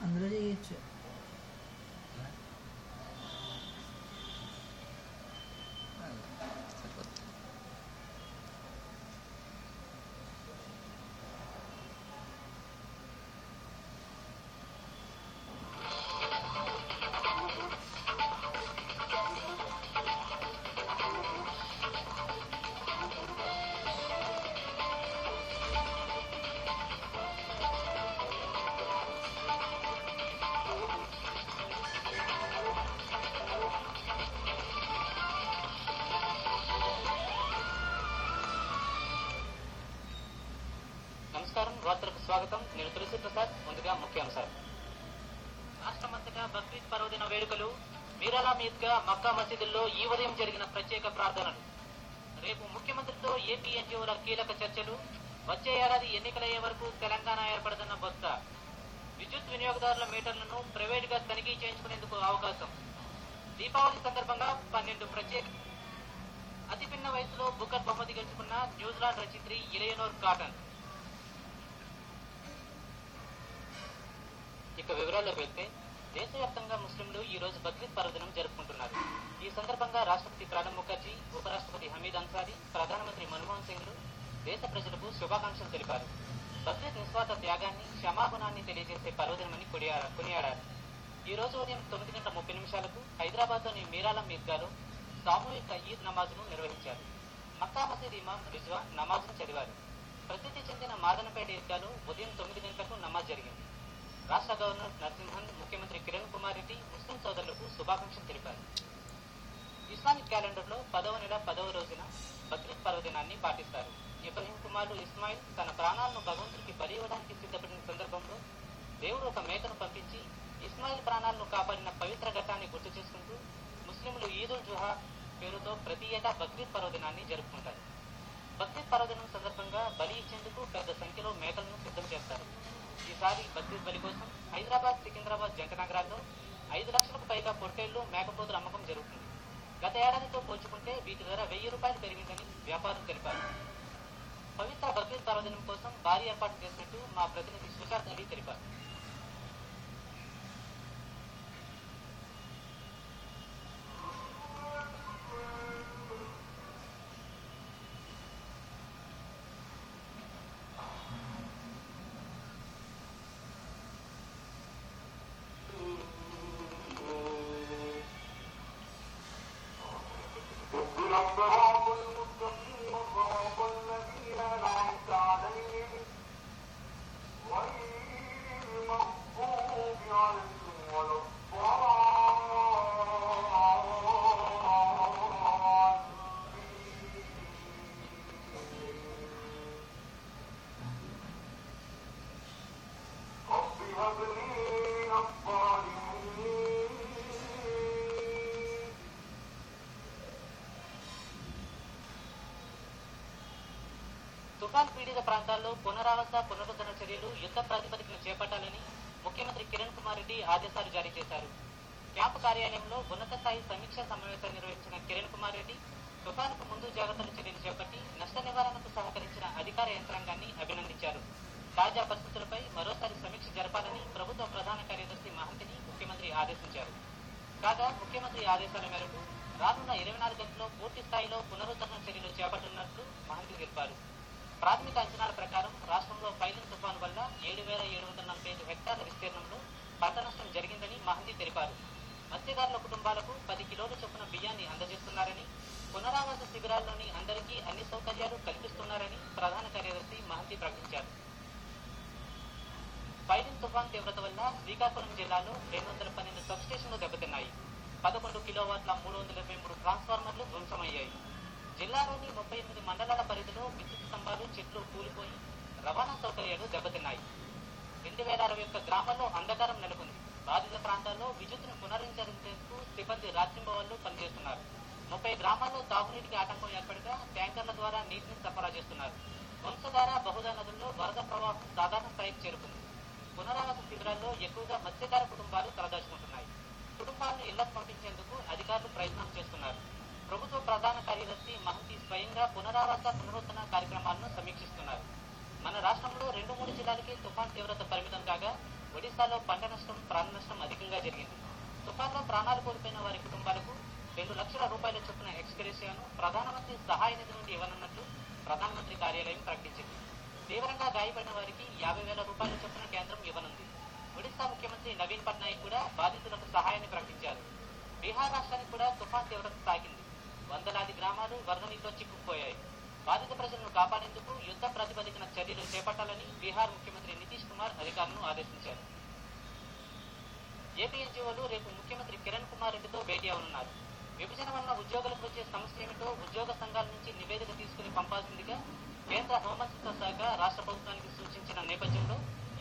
అందులో చేయొచ్చు. వార్తలకు స్వాగతం. నేను తులసి ప్రసాద్. ముందుగా ముఖ్యాంశాలు. రాష్ట్రమంతటా బక్రీద్ పర్వదిన వేడుకలు. మీరాల మీదుగా మక్కా మసీదుల్లో ఈ ఉదయం జరిగిన ప్రత్యేక ప్రార్థనలు. రేపు ముఖ్యమంత్రితో ఏపీ ఎన్జీఓల కీలక చర్చలు. వచ్చే ఏడాది ఎన్నికలయ్యే వరకు తెలంగాణ ఏర్పడదన్న బొత్స. విద్యుత్ వినియోగదారుల మీటర్లను ప్రైవేటుగా తనిఖీ చేయించుకునేందుకు అవకాశం. దీపావళి సందర్భంగా 12 ప్రత్యేక. అతి పిన్న వయసులో బుకర్ బహుమతి గెలుచుకున్న న్యూజిలాండ్ రచయిత్రి ఇలియనోర్ కాటన్. ఇక వివరాల్లోకి వెళ్తే, దేశవ్యాప్తంగా ముస్లింలు ఈ రోజు బక్రీద్ పర్వదినం జరుపుకుంటున్నారు. ఈ సందర్భంగా రాష్ట్రపతి ప్రణబ్ ముఖర్జీ, ఉపరాష్ట్రపతి హమీద్ అన్సారీ, ప్రధానమంత్రి మన్మోహన్ సింగ్లు దేశ ప్రజలకు శుభాకాంక్షలు తెలిపారు. బక్రీద్ నిస్వార్థ త్యాగాన్ని, క్షమాగుణాన్ని తెలియజేసే పర్వదినమని కొనియాడారు. ఈ రోజు ఉదయం 9:30 హైదరాబాద్లోని మీరాలం ఈద్గాలో సామూహిక ఈద్ నమాజ్ను నిర్వహించారు. మక్కా మసీద్ ఇమాం రిజ్వా నమాజ్ను చదివారు. ప్రసిద్ధి చెందిన మాదనపేట ఈద్గాలో ఉదయం 9 గంటలకు నమాజ్ జరిగింది. రాష్ట్ర గవర్నర్ నరసింహన్, ముఖ్యమంత్రి కిరణ్ కుమార్ రెడ్డి ముస్లిం సోదరులకు శుభాకాంక్షలు తెలిపారు. ఇస్లామిక్ క్యాలెండర్లో 10వ నెల 10వ రోజున బక్రీద్ పర్వదినాన్ని పాటిస్తారు. ఇబ్రహీం కుమారుడు ఇస్మాయిల్ తన ప్రాణాలను భగవంతుడికి బలి ఇవ్వడానికి సిద్ధపడిన సందర్భంలో దేవుడు ఒక మేకను పంపించి ఇస్మాయిల్ ప్రాణాలను కాపాడిన పవిత్ర ఘట్టాన్ని గుర్తు చేసుకుంటూ ముస్లింలు ఈదుల్ జుహా పేరుతో ప్రతి ఏటా బక్రీద్ పర్వదినాన్ని జరుపుకుంటారు. బక్రీద్ పర్వదినం సందర్భంగా బలి ఇచ్చేందుకు పెద్ద సంఖ్యలో మేకలను సిద్ధం చేస్తారు. ఈసారి బక్రీద్ బలి కోసం హైదరాబాద్, సికింద్రాబాద్ జంట నగరాల్లో 5 లక్షలకు పైగా పొట్టేళ్లు, మేకపోతుల అమ్మకం జరుగుతుంది. గత ఏడాదితో పోల్చుకుంటే వీటి ధర 1000 రూపాయలు పెరిగిందని వ్యాపారులు తెలిపారు. పవిత్ర బక్రీద్ పర్వదినం కోసం భారీ ఏర్పాటు చేసినట్టు మా ప్రతినిధి సుశాంత్ అలీ తెలిపారు. తుఫాన్ పీడిత ప్రాంతాల్లో పునరావాస పునరుద్ధరణ చర్యలు యుద్ధ ప్రాతిపదికన చేపట్టాలని ముఖ్యమంత్రి కిరణ్ కుమార్ రెడ్డి ఆదేశాలు జారీ చేశారు. క్యాంపు కార్యాలయంలో ఉన్నత స్థాయి సమీక్షా సమావేశం నిర్వహించిన కిరణ్ కుమార్ రెడ్డి తుఫానుకు ముందు జాగ్రత్తల చర్యలు చేపట్టి నష్ట నివారణకు సహకరించిన అధికార యంత్రాంగాన్ని అభినందించారు. తాజా పరిస్థితులపై మరోసారి సమీక్ష జరపాలని ప్రభుత్వ ప్రధాన కార్యదర్శి మహంతిని ముఖ్యమంత్రి ఆదేశించారు. కాగా ముఖ్యమంత్రి ఆదేశాల మేరకు రానున్న 24 గంటల్లో పూర్తి స్థాయిలో పునరుద్ధరణ చర్యలు చేపట్టనున్నట్లు మహంతి తెలిపారు. ప్రాథమిక అంచనాల ప్రకారం రాష్ట్రంలో ఫైలిన్ తుఫాను వల్ల 7,745 హెక్టార్ల విస్తీర్ణంలో పంట నష్టం జరిగిందని మహంతి తెలిపారు. మత్స్యకారుల కుటుంబాలకు 10 కిలోల చొప్పున బియ్యాన్ని అందజేస్తున్నారని, పునరావాస శిబిరాల్లోని అందరికీ అన్ని సౌకర్యాలు కల్పిస్తున్నారని ప్రధాన కార్యదర్శి మహంతి ప్రకటించారు. ఫైలిన్ తుఫాన్ తీవ్రత వల్ల శ్రీకాకుళం జిల్లాలో 212 సబ్స్టేషన్లు దెబ్బతిన్నాయి. 11 కిలోవాట్ల 323 ట్రాన్స్ఫార్మర్లు ధ్వంసమయ్యాయి. జిల్లాలోని 38 మండలాల పరిధిలో విద్యుత్ స్తంభాలు, చెట్లు కూలిపోయి రవాణా సౌకర్యాలు దెబ్బతిన్నాయి. 2061 గ్రామాల్లో అంధకారం నెలకొంది. బాధిత ప్రాంతాల్లో విద్యుత్తును పునరుద్ధరించేందుకు సిబ్బంది రాత్రింబవళ్లు పనిచేస్తున్నారు. 30 గ్రామాల్లో తాగునీటికి ఆటంకం ఏర్పడగా ట్యాంకర్ల ద్వారా నీటిని సరఫరా చేస్తున్నారు. వంశధార, బహుదా నదుల్లో వరద ప్రవాహం సాధారణ స్థాయికి చేరుకుంది. పునరావాస శిబిరాల్లో ఎక్కువగా మత్స్యకార కుటుంబాలు తలదాచుకుంటున్నాయి. కుటుంబాలను ఇళ్లకు పంపించేందుకు అధికారులు ప్రయత్నం చేస్తున్నారు. ప్రభుత్వ ప్రధాన కార్యదర్శి మహంతి స్వయంగా పునరావాస పునరుద్ధరణ కార్యక్రమాలను సమీక్షిస్తున్నారు. మన రాష్ట్రంలో 2-3 జిల్లాలకి తుఫాన్ తీవ్రత పరిమితం కాగా ఒడిశాలో పంట నష్టం నష్టం అధికంగా జరిగింది. తుఫాన్లో ప్రాణాలు కోల్పోయిన వారి కుటుంబాలకు 2 లక్షల రూపాయల చొప్పున ఎక్స్గ్రేషియాను ప్రధానమంత్రి సహాయ నిధి నుండి ఇవ్వనున్నట్లు ప్రధానమంత్రి కార్యాలయం ప్రకటించింది. తీవ్రంగా గాయపడిన వారికి 50,000 రూపాయల చొప్పున కేంద్రం ఇవ్వనుంది. ఒడిశా ముఖ్యమంత్రి నవీన్ పట్నాయక్ కూడా బాధితులకు సహాయాన్ని ప్రకటించారు. బీహార్ రాష్ట్రానికి కూడా తుఫాన్ తీవ్రత తాకింది. వందలాది గ్రామాలు వరద నీటిలో చిక్కుకుపోయాయి. బాధిత ప్రజలను కాపాడేందుకు యుద్ధ ప్రాతిపదికన చర్యలు చేపట్టాలని బీహార్ ముఖ్యమంత్రి నితీష్ కుమార్ అధికారులను ఆదేశించారు. ఏపీ ఎన్జీఓలు రేపు ముఖ్యమంత్రి కిరణ్ కుమార్ రెడ్డితో భేటీ అవనున్నారు. విభజన వలన ఉద్యోగులకు వచ్చే సమస్య ఏమిటో ఉద్యోగ సంఘాల నుంచి నివేదిక తీసుకుని పంపాల్సిందిగా కేంద్ర హోంమంత్రిత్వ శాఖ రాష్ట్ర ప్రభుత్వానికి సూచించిన నేపథ్యంలో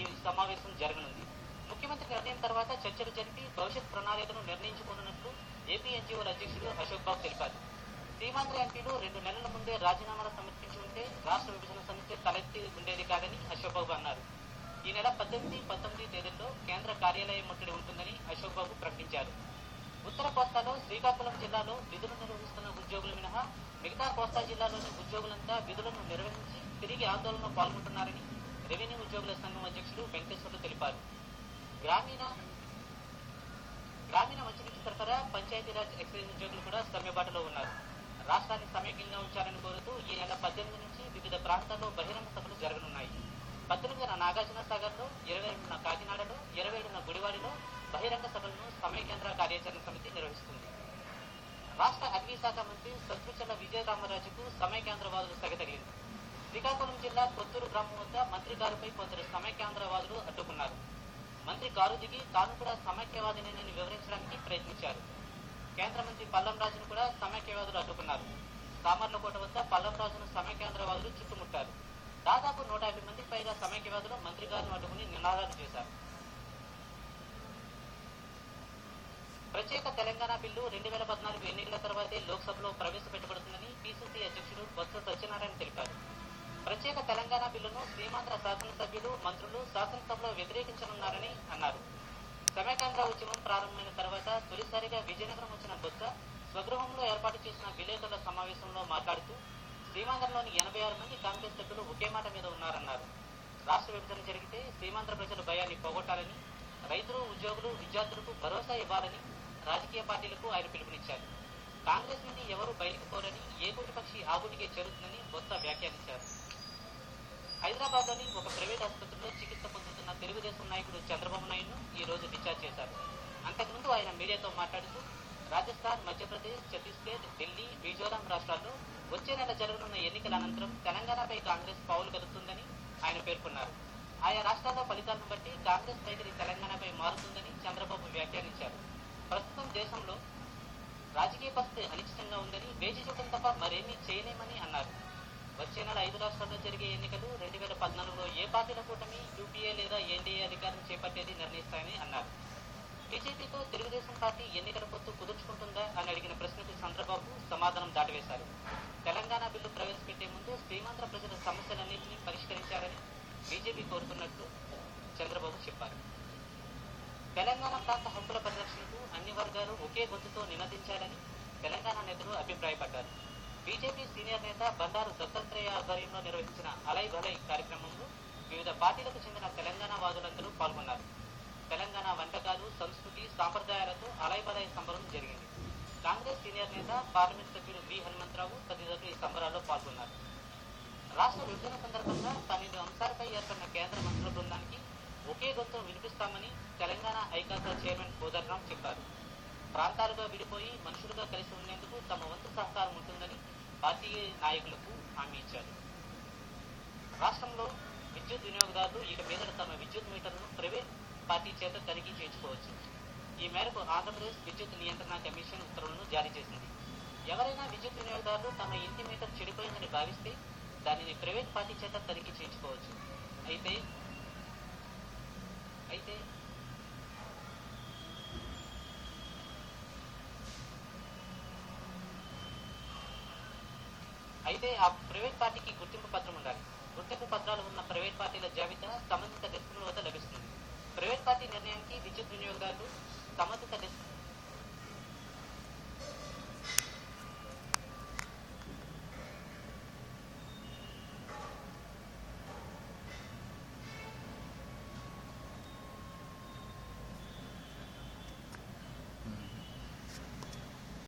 ఈ సమావేశం జరగనుంది. ముఖ్యమంత్రి నిర్ణయం తర్వాత చర్చలు జరిపి భవిష్యత్ ప్రణాళికను నిర్ణయించుకోనున్నట్లు ఏపీ ఎన్జీఓల అధ్యక్షుడు అశోక్ బాబు తెలిపారు. సీమాంధ్ర ఎంపీలు 2 నెలల ముందే రాజీనామాలు సమర్పించి ఉంటే రాష్ట్ర విభజన సమస్య తలెత్తి ఉండేది కాదని అశోక్ బాబు అన్నారు. ఈ నెల 18, 19 తేదీల్లో కేంద్ర కార్యాలయం ముట్టడి ఉంటుందని అశోక్ బాబు ప్రకటించారు. ఉత్తర కోస్తాలో శ్రీకాకుళం జిల్లాలో విధులు నిర్వహిస్తున్న ఉద్యోగులు మినహా మిగతా కోస్తా జిల్లాలోని ఉద్యోగులంతా విధులను నిర్వహించి తిరిగి ఆందోళనలో పాల్గొంటున్నారని రెవెన్యూ ఉద్యోగుల సంఘం అధ్యక్షుడు వెంకటేశ్వర్లు తెలిపారు. గ్రామీణ మంచినీటి సరఫరా, పంచాయతీరాజ్ ఎక్సైజ్ ఉద్యోగులు కూడా సమ్మెబాటులో ఉన్నారు. రాష్ట్రాన్ని సమైక్యంగా ఉంచాలని కోరుతూ ఈ నెల 18 నుంచి వివిధ ప్రాంతాల్లో బహిరంగ సభలు జరగనున్నాయి. 18న నాగార్జున సాగర్లో, 22న కాకినాడలో, 27న గుడివాడలో బహిరంగ సభలను సమైకేంద్ర కార్యాచరణ సమితి నిర్వహిస్తుంది. రాష్ట్ర అటవీ శాఖ మంత్రి సత్పుచర్ల విజయరామరాజుకు సమైకేంద్రవాదులు సగతగిలింది. శ్రీకాకుళం జిల్లా కొత్తూరు గ్రామం వద్ద మంత్రి కారుపై కొందరు సమైకేంద్రవాదులు అడ్డుకున్నారు. మంత్రి కారు దిగి తాను కూడా సమైక్యవాదిని వివరించడానికి ప్రయత్నించారు. కేంద్ర మంత్రి పల్లం రాజును కూడా సమైక్యవాదులు అడ్డుకున్నారు. సామర్లకోట వద్ద పల్లం రాజును సమైక్యాంధ్రవాదులు చుట్టుముట్టారు. దాదాపు 150 మందికి పైగా సమైక్యవాదులు మంత్రి గారిని అడ్డుకుని నినాదాలు చేశారు. ప్రత్యేక తెలంగాణ బిల్లు 2014 ఎన్నికల తర్వాతే లోక్సభలో ప్రవేశపెట్టబడుతుందని పీసీసీ అధ్యక్షుడు బొత్స సత్యనారాయణ తెలిపారు. ప్రత్యేక తెలంగాణ బిల్లును సీమాంధ్ర శాసనసభ్యులు, మంత్రులు శాసనసభలో వ్యతిరేకించనున్నారని అన్నారు. సమైక్యాంధ్ర ఉద్యమం ప్రారంభమైన తర్వాత తొలిసారిగా విజయనగరం వచ్చిన బొత్స స్వగృహంలో ఏర్పాటు చేసిన విలేకరుల సమావేశంలో మాట్లాడుతూ సీమాంధ్రలోని 86 మంది కాంగ్రెస్ సభ్యులు ఒకే మాట మీద ఉన్నారన్నారు. రాష్ట్ర విభజన జరిగితే సీమాంధ్ర ప్రజల భయాన్ని పోగొట్టాలని, రైతులు, ఉద్యోగులు, విద్యార్థులకు భరోసా ఇవ్వాలని రాజకీయ పార్టీలకు ఆయన పిలుపునిచ్చారు. కాంగ్రెస్ నుండి ఎవరూ బయటకు పోరని, ఏ గూటి పక్షి ఆ గూటికే చేరుతుందని బొత్స వ్యాఖ్యానించారు. హైదరాబాద్ లోని ఒక ప్రైవేట్ ఆసుపత్రిలో చికిత్స పొందుతున్న తెలుగుదేశం నాయకుడు చంద్రబాబు నాయుడును ఈ రోజు డిశ్చార్జ్ చేశారు. అంతకుముందు ఆయన మీడియాతో మాట్లాడుతూ రాజస్థాన్, మధ్యప్రదేశ్, ఛత్తీస్గఢ్, ఢిల్లీ, మిజోరాం రాష్ట్రాల్లో వచ్చే నెల జరగనున్న ఎన్నికల అనంతరం తెలంగాణపై కాంగ్రెస్ పావులు కదుపుతుందని ఆయన పేర్కొన్నారు. ఆయా రాష్ట్రాల్లో ఫలితాలను బట్టి కాంగ్రెస్ వైఖరి తెలంగాణపై మారుతుందని చంద్రబాబు వ్యాఖ్యానించారు. ప్రస్తుతం దేశంలో రాజకీయ పరిస్థితి అనిశ్చితంగా ఉందని, వేచి చూడటం తప్ప మరేమీ చేయలేమని అన్నారు. వచ్చే నెల 5 రాష్ట్రాల్లో జరిగే ఎన్నికలు 2014లో ఏ పార్టీల కూటమి, యూపీఏ లేదా ఎన్డీఏ అధికారం చేపట్టేది నిర్ణయిస్తాయని అన్నారు. బీజేపీతో తెలుగుదేశం పార్టీ ఎన్నికల పొత్తు కుదుర్చుకుంటుందా అని అడిగిన ప్రశ్నకు చంద్రబాబు సమాధానం దాటివేశారు. తెలంగాణ బిల్లు ప్రవేశపెట్టే ముందు సీమాంధ్ర ప్రజల సమస్యలన్నింటినీ పరిష్కరించాలని బీజేపీ కోరుతున్నట్లు చంద్రబాబు చెప్పారు. తెలంగాణ ప్రాంత హక్కుల పరిరక్షణకు అన్ని వర్గాలు ఒకే గొంతుతో నినదించాలని తెలంగాణ నేతలు అభిప్రాయపడ్డారు. బీజేపీ సీనియర్ నేత బండారు దత్తాత్రేయ ఆధ్వర్యంలో నిర్వహించిన అలై భలై కార్యక్రమంలో వివిధ పార్టీలకు చెందిన తెలంగాణ వాదులందరూ పాల్గొన్నారు. తెలంగాణ వంటకాలు, సంస్కృతి, సాంప్రదాయాలతో అలై భలై సంబరం జరిగింది. కాంగ్రెస్ సీనియర్ నేత, పార్లమెంట్ సభ్యుడు వి హనుమంతరావు తదితరులు ఈ సంబరాల్లో పాల్గొన్నారు. రాష్ట్ర విభజన సందర్భంగా 12 అంశాలపై ఏర్పడిన కేంద్ర మంత్రుల బృందానికి ఒకే గొంతు వినిపిస్తామని తెలంగాణ ఐకాసా చైర్మన్ కోదండరాం చెప్పారు. ప్రాంతాలుగా విడిపోయి మనుషులుగా కలిసి ఉండేందుకు తమ వంతు సహకారం ఉంటుందని పార్టీ నాయకులకు హామీ ఇచ్చారు. రాష్ట్రంలో విద్యుత్ వినియోగదారులు ఇక మీదట తమ విద్యుత్ మీటర్లను ప్రైవేట్ పార్టీ చేత తనిఖీ చేయించుకోవచ్చు. ఈ మేరకు ఆంధ్రప్రదేశ్ విద్యుత్ నియంత్రణ కమిషన్ ఉత్తర్వులను జారీ చేసింది. ఎవరైనా విద్యుత్ వినియోగదారులు తమ ఇంటి మీటర్ చెడిపోయిందని భావిస్తే దానిని ప్రైవేట్ పార్టీ చేత తనిఖీ చేయించుకోవచ్చు. అయితే ఆ ప్రైవేట్ పార్టీకి గుర్తింపు పత్రం ఉండాలి. గుర్తింపు పత్రాలు ఉన్న ప్రైవేట్ పార్టీల జాబితా సంబంధిత డెస్కుల వద్ద లభిస్తుంది. ప్రైవేట్ పార్టీ నిర్ణయానికి విద్యుత్ వినియోగదారులు సంబంధిత డెస్క్